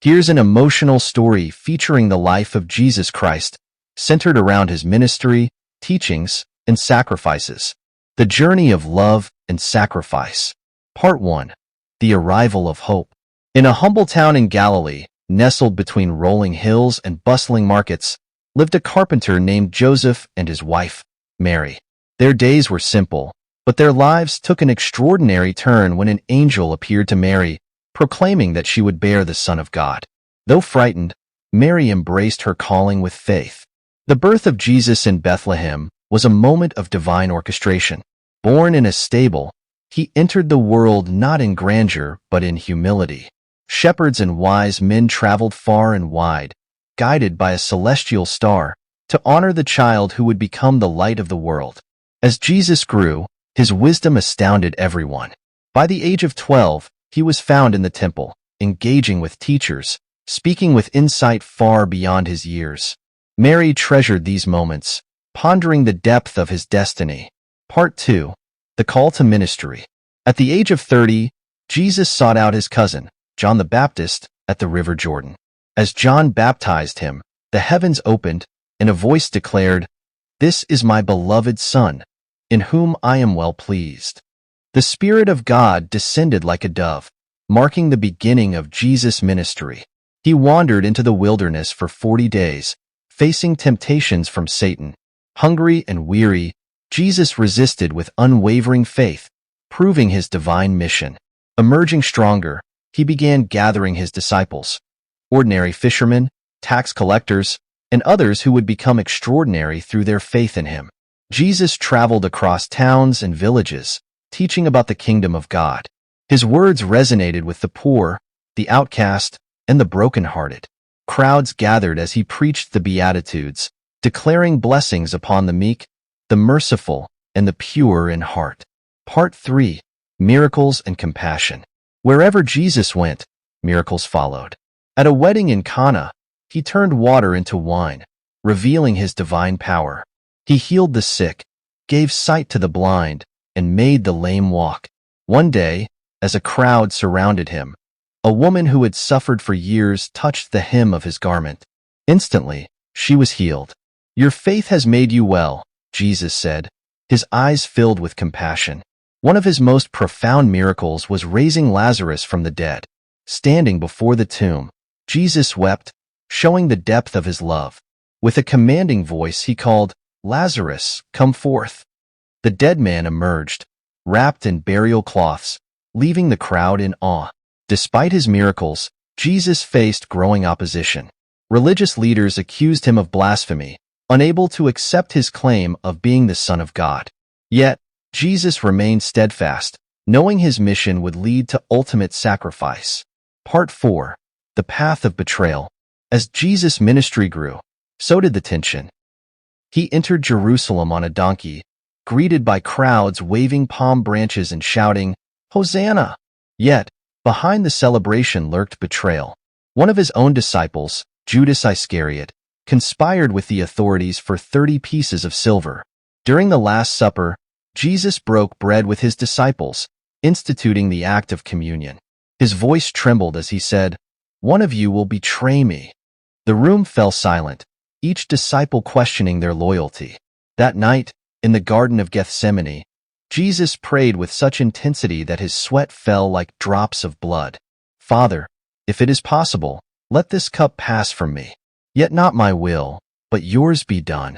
Here's an emotional story featuring the life of Jesus Christ, centered around his ministry, teachings, and sacrifices. The journey of love and sacrifice. Part 1. The arrival of hope. In a humble town in Galilee, nestled between rolling hills and bustling markets, lived a carpenter named Joseph and his wife, Mary. Their days were simple, but their lives took an extraordinary turn when an angel appeared to Mary, proclaiming that she would bear the Son of God. Though frightened, Mary embraced her calling with faith. The birth of Jesus in Bethlehem was a moment of divine orchestration. Born in a stable, he entered the world not in grandeur but in humility. Shepherds and wise men traveled far and wide, guided by a celestial star, to honor the child who would become the light of the world. As Jesus grew, his wisdom astounded everyone. By the age of 12, he was found in the temple, engaging with teachers, speaking with insight far beyond his years. Mary treasured these moments, pondering the depth of his destiny. Part 2. The call to ministry. At the age of 30, Jesus sought out his cousin, John the Baptist, at the River Jordan. As John baptized him, the heavens opened, and a voice declared, "This is my beloved Son, in whom I am well pleased." The Spirit of God descended like a dove, marking the beginning of Jesus' ministry. He wandered into the wilderness for 40 days, facing temptations from Satan. Hungry and weary, Jesus resisted with unwavering faith, proving his divine mission. Emerging stronger, he began gathering his disciples, ordinary fishermen, tax collectors, and others who would become extraordinary through their faith in him. Jesus traveled across towns and villages, teaching about the kingdom of God. His words resonated with the poor, the outcast, and the brokenhearted. Crowds gathered as he preached the Beatitudes, declaring blessings upon the meek, the merciful, and the pure in heart. Part 3. Miracles and compassion. Wherever Jesus went, miracles followed. At a wedding in Cana, he turned water into wine, revealing his divine power. He healed the sick, gave sight to the blind, and made the lame walk. One day, as a crowd surrounded him, a woman who had suffered for years touched the hem of his garment. Instantly, she was healed. "Your faith has made you well," Jesus said, his eyes filled with compassion. One of his most profound miracles was raising Lazarus from the dead. Standing before the tomb, Jesus wept, showing the depth of his love. With a commanding voice, he called, "Lazarus, come forth." The dead man emerged, wrapped in burial cloths, leaving the crowd in awe. Despite his miracles, Jesus faced growing opposition. Religious leaders accused him of blasphemy, unable to accept his claim of being the Son of God. Yet, Jesus remained steadfast, knowing his mission would lead to ultimate sacrifice. Part 4. The path of betrayal. As Jesus' ministry grew, so did the tension. He entered Jerusalem on a donkey, greeted by crowds waving palm branches and shouting, "Hosanna!" Yet, behind the celebration lurked betrayal. One of his own disciples, Judas Iscariot, conspired with the authorities for 30 pieces of silver. During the Last Supper, Jesus broke bread with his disciples, instituting the act of communion. His voice trembled as he said, "One of you will betray me." The room fell silent, each disciple questioning their loyalty. That night, in the Garden of Gethsemane, Jesus prayed with such intensity that his sweat fell like drops of blood. "Father, if it is possible, let this cup pass from me. Yet not my will, but yours be done."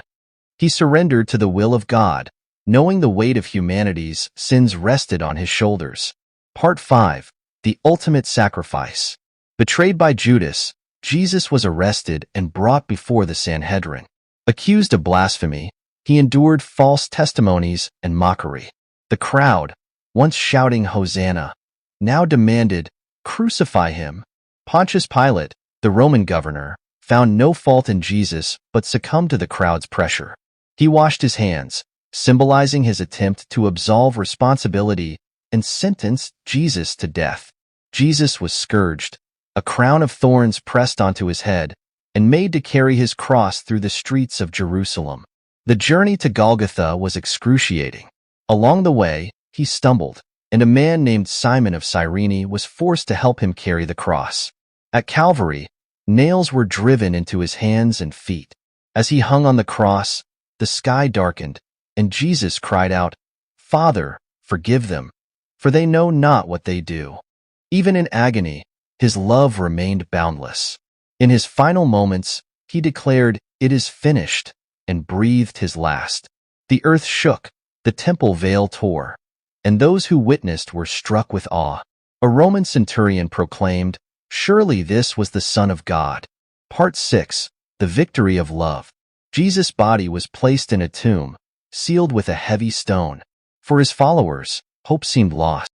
He surrendered to the will of God, knowing the weight of humanity's sins rested on his shoulders. Part 5. The ultimate sacrifice. Betrayed by Judas, Jesus was arrested and brought before the Sanhedrin. Accused of blasphemy, he endured false testimonies and mockery. The crowd, once shouting Hosanna, now demanded, "Crucify him." Pontius Pilate, the Roman governor, found no fault in Jesus but succumbed to the crowd's pressure. He washed his hands, symbolizing his attempt to absolve responsibility, and sentenced Jesus to death. Jesus was scourged, a crown of thorns pressed onto his head, and made to carry his cross through the streets of Jerusalem. The journey to Golgotha was excruciating. Along the way, he stumbled, and a man named Simon of Cyrene was forced to help him carry the cross. At Calvary, nails were driven into his hands and feet. As he hung on the cross, the sky darkened, and Jesus cried out, "Father, forgive them, for they know not what they do." Even in agony, his love remained boundless. In his final moments, he declared, "It is finished," and breathed his last. The earth shook, the temple veil tore, and those who witnessed were struck with awe. A Roman centurion proclaimed, "Surely this was the Son of God." Part 6. The Victory of Love. Jesus' body was placed in a tomb, sealed with a heavy stone. For his followers, hope seemed lost.